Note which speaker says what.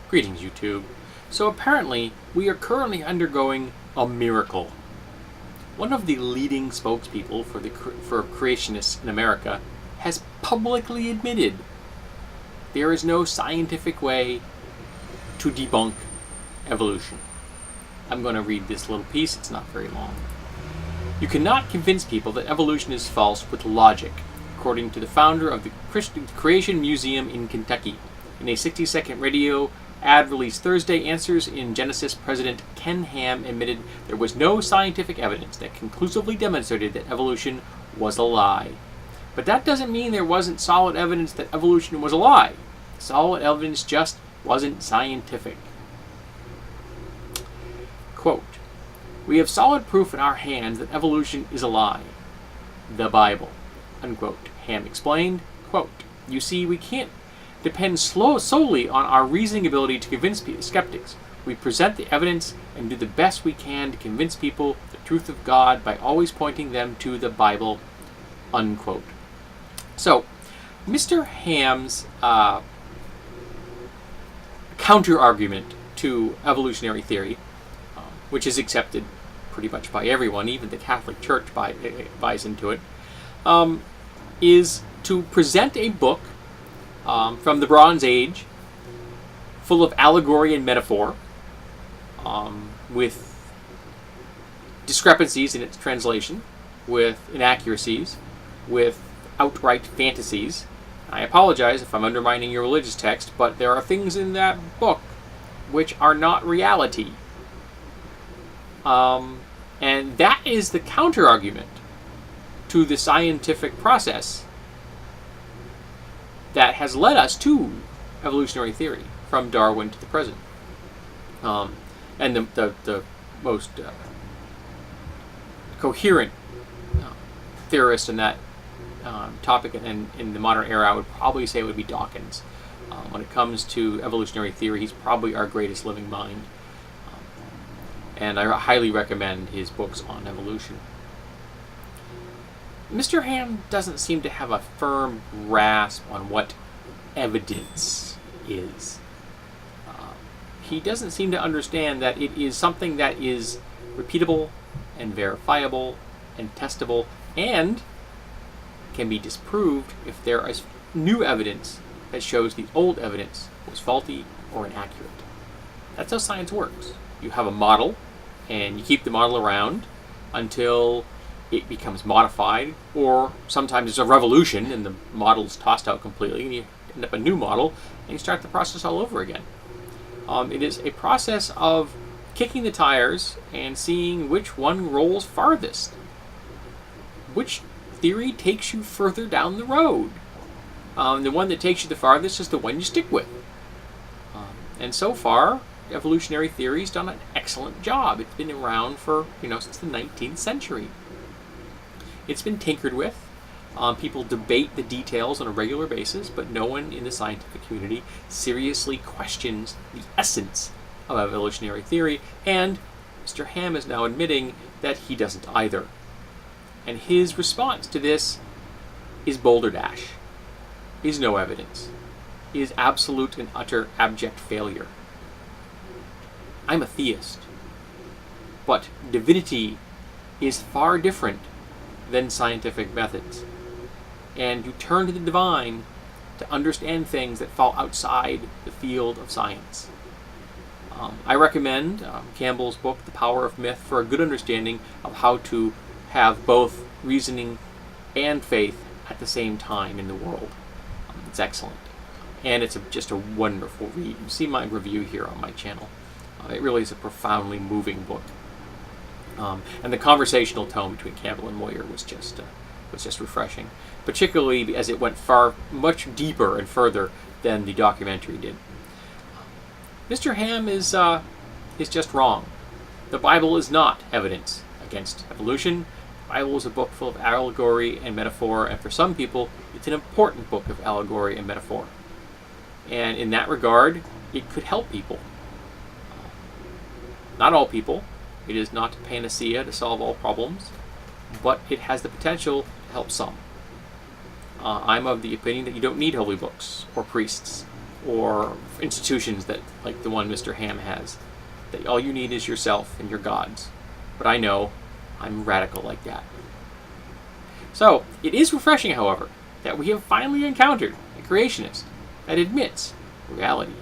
Speaker 1: Greetings, YouTube. So apparently, we are currently undergoing a miracle. One of the leading spokespeople for creationists in America has publicly admitted there is no scientific way to debunk evolution. I'm going to read this little piece, it's not very long. You cannot convince people that evolution is false with logic, according to the founder of the Creation Museum in Kentucky. In a 60-second radio ad released Thursday, Answers in Genesis President Ken Ham admitted there was no scientific evidence that conclusively demonstrated that evolution was a lie. But that doesn't mean there wasn't solid evidence that evolution was a lie. Solid evidence just wasn't scientific. Quote, "We have solid proof in our hands that evolution is a lie. The Bible." Unquote. Ham explained, quote, "You see, we can't depend solely on our reasoning ability to convince skeptics. We present the evidence and do the best we can to convince people the truth of God by always pointing them to the Bible." Unquote. So, Mr. Ham's counter-argument to evolutionary theory, which is accepted pretty much by everyone, even the Catholic Church buys into it, is to present a book from the Bronze Age, full of allegory and metaphor, with discrepancies in its translation, with inaccuracies, with outright fantasies. I apologize if I'm undermining your religious text, but there are things in that book which are not reality. And that is the counter-argument to the scientific process that has led us to evolutionary theory from Darwin to the present. And the most coherent theorist in that topic in the modern era, I would probably say it would be Dawkins. When it comes to evolutionary theory, he's probably our greatest living mind. And I highly recommend his books on evolution. Mr. Ham doesn't seem to have a firm grasp on what evidence is. He doesn't seem to understand that it is something that is repeatable and verifiable and testable and can be disproved if there is new evidence that shows the old evidence was faulty or inaccurate. That's how science works. You have a model, and you keep the model around until it becomes modified, or sometimes it's a revolution and the model is tossed out completely and you end up a new model and you start the process all over again. It is a process of kicking the tires and seeing which one rolls farthest. Which theory takes you further down the road. The one that takes you the farthest is the one you stick with. And so far, evolutionary theory has done an excellent job. It's been around for, since the 19th century. It's been tinkered with. People debate the details on a regular basis, but no one in the scientific community seriously questions the essence of evolutionary theory, and Mr. Ham is now admitting that he doesn't either. And his response to this is balderdash, is no evidence, is absolute and utter abject failure. I'm a theist, but divinity is far different than scientific methods. And you turn to the divine to understand things that fall outside the field of science. I recommend Campbell's book, The Power of Myth, for a good understanding of how to have both reasoning and faith at the same time in the world. It's excellent. And it's just a wonderful read. You see my review here on my channel. It really is a profoundly moving book. And the conversational tone between Campbell and Moyer was just refreshing, particularly as it went much deeper and further than the documentary did. Mr. Ham is just wrong. The Bible is not evidence against evolution. The Bible is a book full of allegory and metaphor, and for some people, it's an important book of allegory and metaphor. And in that regard, it could help people. Not all people. It is not a panacea to solve all problems, but it has the potential to help some. I'm of the opinion that you don't need holy books or priests. or institutions that, like the one Mr. Ham has, that all you need is yourself and your gods. But I know I'm radical like that. So, it is refreshing, however, that we have finally encountered a creationist that admits reality